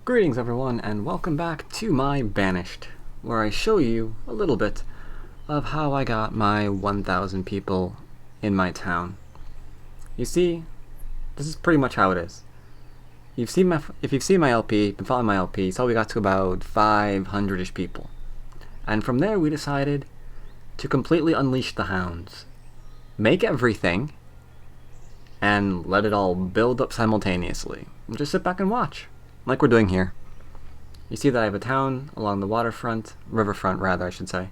Greetings everyone, and welcome back to my Banished, where I show you a little bit of how I got my 1,000 people in my town. You see, this is pretty much how it is. If you've seen my LP, been following my LP, so we got to about 500-ish people. And from there we decided to completely unleash the hounds. Make everything, and let it all build up simultaneously. And just sit back and watch. Like we're doing here. You see that I have a town along the riverfront rather, I should say.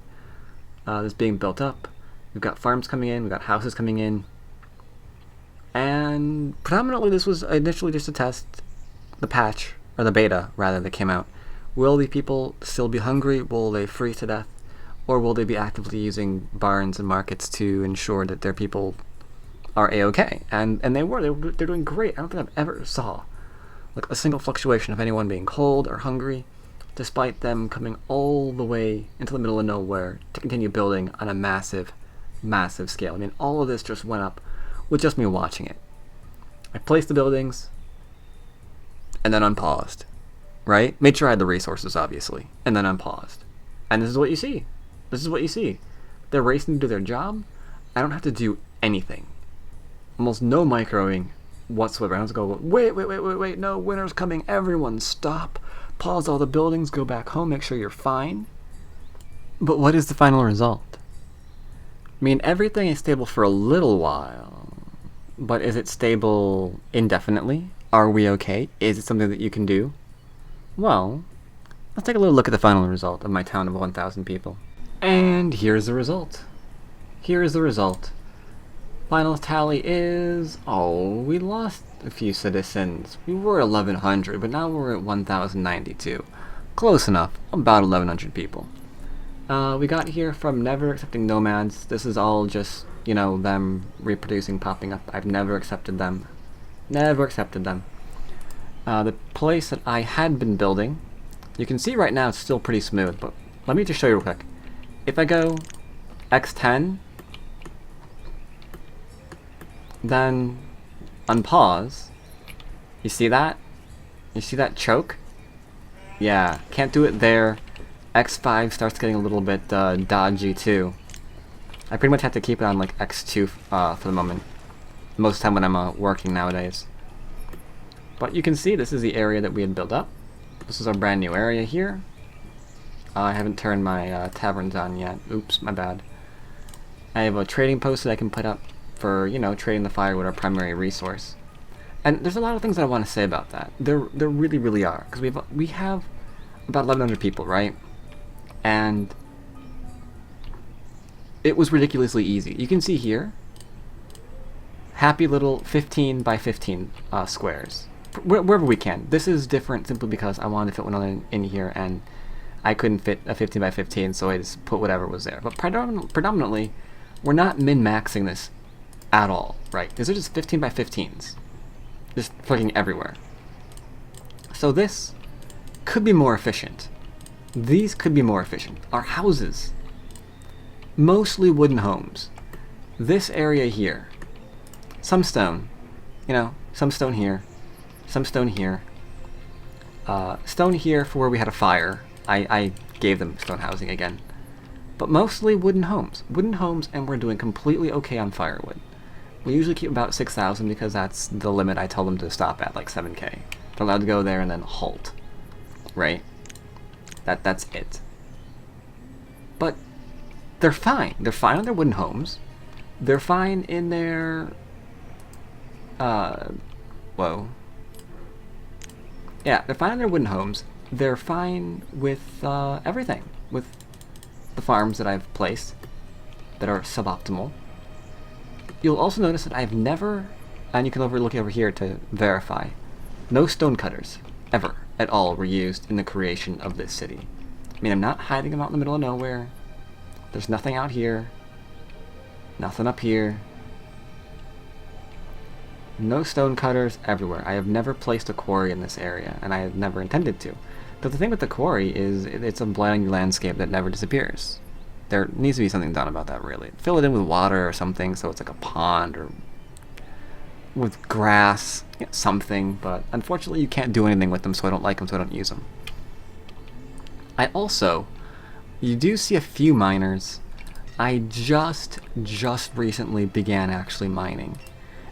That's being built up. We've got farms coming in, we've got houses coming in. And predominantly this was initially just to test the patch, or the beta rather, that came out. Will the people still be hungry? Will they freeze to death? Or will they be actively using barns and markets to ensure that their people are A-okay? And they're doing great. I don't think I've ever saw like a single fluctuation of anyone being cold or hungry, despite them coming all the way into the middle of nowhere to continue building on a massive, massive scale. I mean, all of this just went up with just me watching it. I placed the buildings, and then unpaused, right? Made sure I had the resources, obviously, and then unpaused. And this is what you see. This is what you see. They're racing to do their job. I don't have to do anything. Almost no microing whatsoever. I don't have to go, wait, no, winter's coming, everyone stop, pause all the buildings, go back home, make sure you're fine. But what is the final result? I mean, everything is stable for a little while, but is it stable indefinitely? Are we okay? Is it something that you can do? Well, let's take a little look at the final result of my town of 1,000 people. And here's the result. Here is the result. Final tally is, we lost a few citizens. We were 1,100, but now we're at 1,092. Close enough, about 1,100 people. We got here from never accepting nomads. This is all just, them reproducing, popping up. I've never accepted them. Never accepted them. The place that I had been building, you can see right now it's still pretty smooth, but let me just show you real quick. If I go X10, then unpause, you see that? You see that choke? Yeah, can't do it there. X5 starts getting a little bit dodgy too. I pretty much have to keep it on like X2 for the moment. Most of the time when I'm working nowadays. But you can see this is the area that we had built up. This is our brand new area here. I haven't turned my taverns on yet. Oops, my bad. I have a trading post that I can put up for, trading the firewood, our primary resource. And there's a lot of things that I want to say about that. There really, really are. Because we have about 1,100 people, right? And it was ridiculously easy. You can see here, happy little 15 by 15 squares. Wherever we can. This is different simply because I wanted to fit one in here, and I couldn't fit a 15 by 15, so I just put whatever was there. But predominantly, we're not min-maxing this at all, right? These are just 15 by 15s. Just fucking everywhere. So this could be more efficient. These could be more efficient. Our houses, mostly wooden homes. This area here, some stone, some stone here, some stone here. Stone here for where we had a fire. I gave them stone housing again. But mostly wooden homes. Wooden homes, and we're doing completely okay on firewood. We usually keep about 6,000 because that's the limit I tell them to stop at, like 7k. They're allowed to go there and then halt. Right? That's it. But they're fine. They're fine on their wooden homes. They're fine in their... whoa. Yeah, they're fine in their wooden homes. They're fine with everything. With the farms that I've placed that are suboptimal. You'll also notice that I've never, and you can look over here to verify, no stone cutters, ever, at all, were used in the creation of this city. I mean, I'm not hiding them out in the middle of nowhere. There's nothing out here. Nothing up here. No stone cutters everywhere. I have never placed a quarry in this area, and I have never intended to. But the thing with the quarry is it's a blind landscape that never disappears. There needs to be something done about that, really. Fill it in with water or something so it's like a pond or with grass, something, but unfortunately you can't do anything with them, so I don't like them, so I don't use them. You do see a few miners. I just recently began actually mining.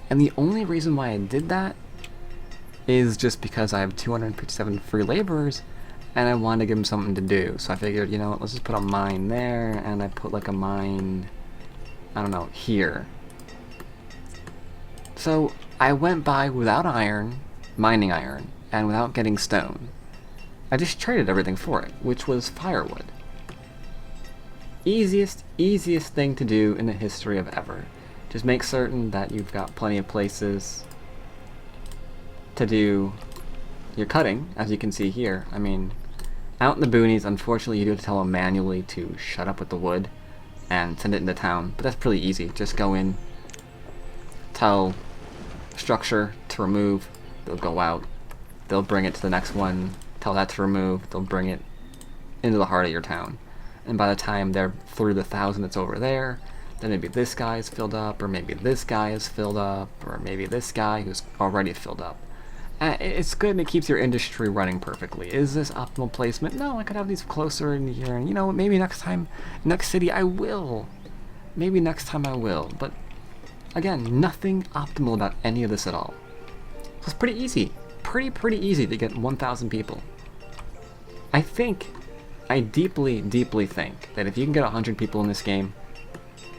And the only reason why I did that is just because I have 257 free laborers, and I wanted to give them something to do. So I figured, you know what, let's just put a mine there, and I put like a mine, I don't know, here. So I went by without iron, mining iron, and without getting stone. I just traded everything for it, which was firewood. Easiest thing to do in the history of ever. Just make certain that you've got plenty of places to do your cutting, as you can see here. I mean, out in the boonies, unfortunately you do have to tell them manually to shut up with the wood and send it into town, but that's pretty easy. Just go in, tell structure to remove, they'll go out, they'll bring it to the next one, tell that to remove, they'll bring it into the heart of your town. And by the time they're through the 1,000 that's over there, then maybe this guy is filled up, or maybe this guy is filled up, or maybe this guy who's already filled up. It's good and it keeps your industry running perfectly. Is this optimal placement? No, I could have these closer in here, and you know, maybe next time, next city I will. Maybe next time I will, but again, nothing optimal about any of this at all. So it's pretty easy. Pretty easy to get 1,000 people. I deeply think that if you can get 100 people in this game,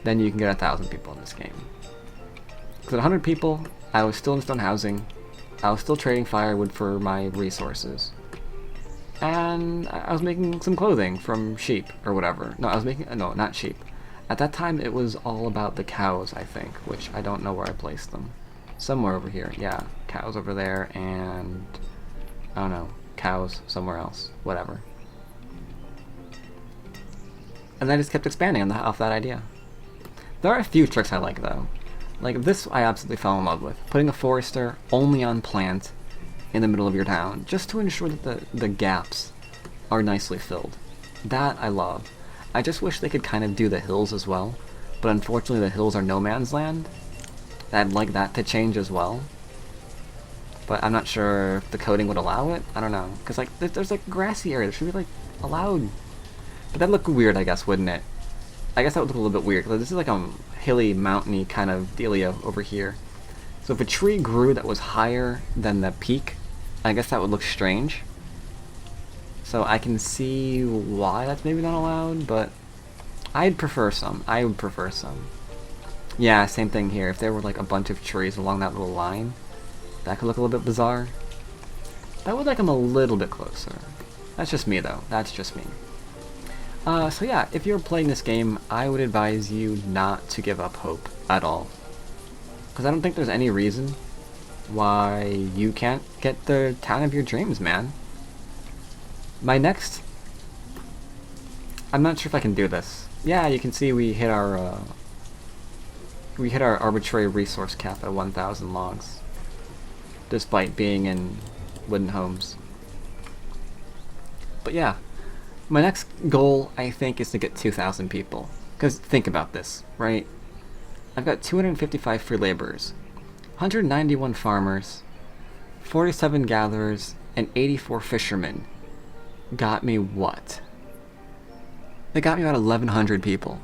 then you can get 1,000 people in this game. Because at 100 people, I was still in stone housing, I was still trading firewood for my resources, and I was making some clothing from sheep, or whatever. No, not sheep. At that time, it was all about the cows, I think, which I don't know where I placed them. Somewhere over here, yeah. Cows over there, and I don't know, cows somewhere else, whatever. And I just kept expanding off that idea. There are a few tricks I like, though. Like this I absolutely fell in love with. Putting a forester only on plant in the middle of your town, just to ensure that the gaps are nicely filled. That I love. I just wish they could kind of do the hills as well, but unfortunately the hills are no man's land. I'd like that to change as well. But I'm not sure if the coding would allow it. I don't know. Because like there's like grassy area. There should be like allowed. But that'd look weird, I guess, wouldn't it? I guess that would look a little bit weird. Because this is like a hilly, mountainy kind of dealio over here. So if a tree grew that was higher than the peak, I guess that would look strange. So I can see why that's maybe not allowed, but I'd prefer some. I would prefer some. Yeah, same thing here. If there were like a bunch of trees along that little line, that could look a little bit bizarre. That would like them a little bit closer. That's just me though. That's just me. So yeah, if you're playing this game, I would advise you not to give up hope at all. Because I don't think there's any reason why you can't get the town of your dreams, man. My next... I'm not sure if I can do this. Yeah, you can see we hit our arbitrary resource cap at 1,000 logs. Despite being in wooden homes. But yeah, my next goal, I think, is to get 2,000 people. Because think about this, right? I've got 255 free laborers, 191 farmers, 47 gatherers, and 84 fishermen. Got me what? They got me about 1,100 people.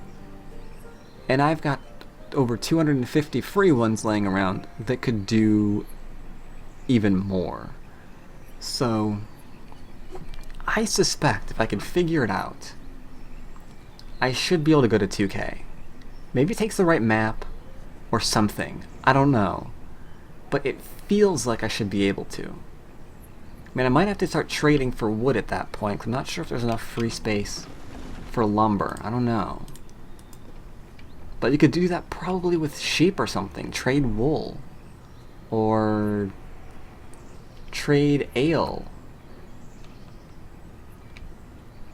And I've got over 250 free ones laying around that could do even more. So I suspect if I could figure it out, I should be able to go to 2K. Maybe it takes the right map or something. I don't know. But it feels like I should be able to. I mean, I might have to start trading for wood at that point, 'cause I'm not sure if there's enough free space for lumber. I don't know. But you could do that probably with sheep or something. Trade wool. Or trade ale.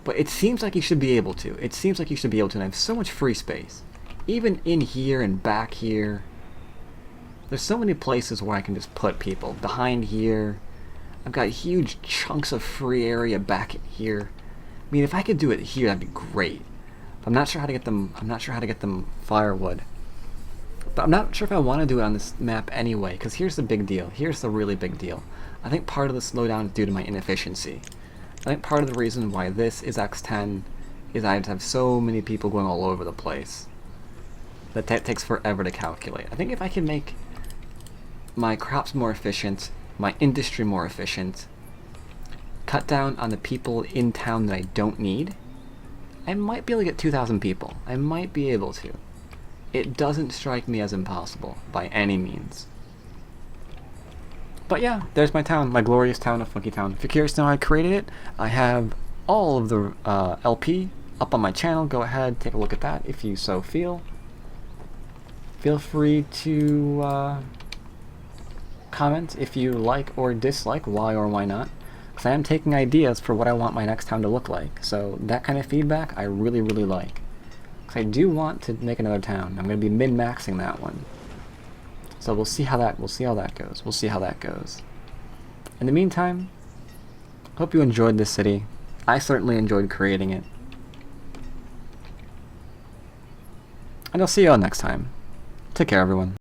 But it seems like you should be able to. It seems like you should be able to, and I have so much free space. Even in here and back here. There's so many places where I can just put people. Behind here. I've got huge chunks of free area back here. I mean, if I could do it here, that'd be great. But I'm not sure how to get them. I'm not sure how to get them firewood. But I'm not sure if I want to do it on this map anyway, because here's the big deal. Here's the really big deal. I think part of the slowdown is due to my inefficiency. I think part of the reason why this is X10 is I have so many people going all over the place that takes forever to calculate. I think if I can make my crops more efficient, my industry more efficient, cut down on the people in town that I don't need, I might be able to get 2,000 people. I might be able to. It doesn't strike me as impossible by any means. But yeah, there's my town, my glorious town of Funkytown. If you're curious to know how I created it, I have all of the LP up on my channel. Go ahead, take a look at that if you so feel. Feel free to comment if you like or dislike why or why not, because I am taking ideas for what I want my next town to look like. So that kind of feedback I really, really like. Because I do want to make another town. I'm going to be min-maxing that one. So we'll see how that goes. We'll see how that goes. In the meantime, hope you enjoyed this city. I certainly enjoyed creating it. And I'll see you all next time. Take care, everyone.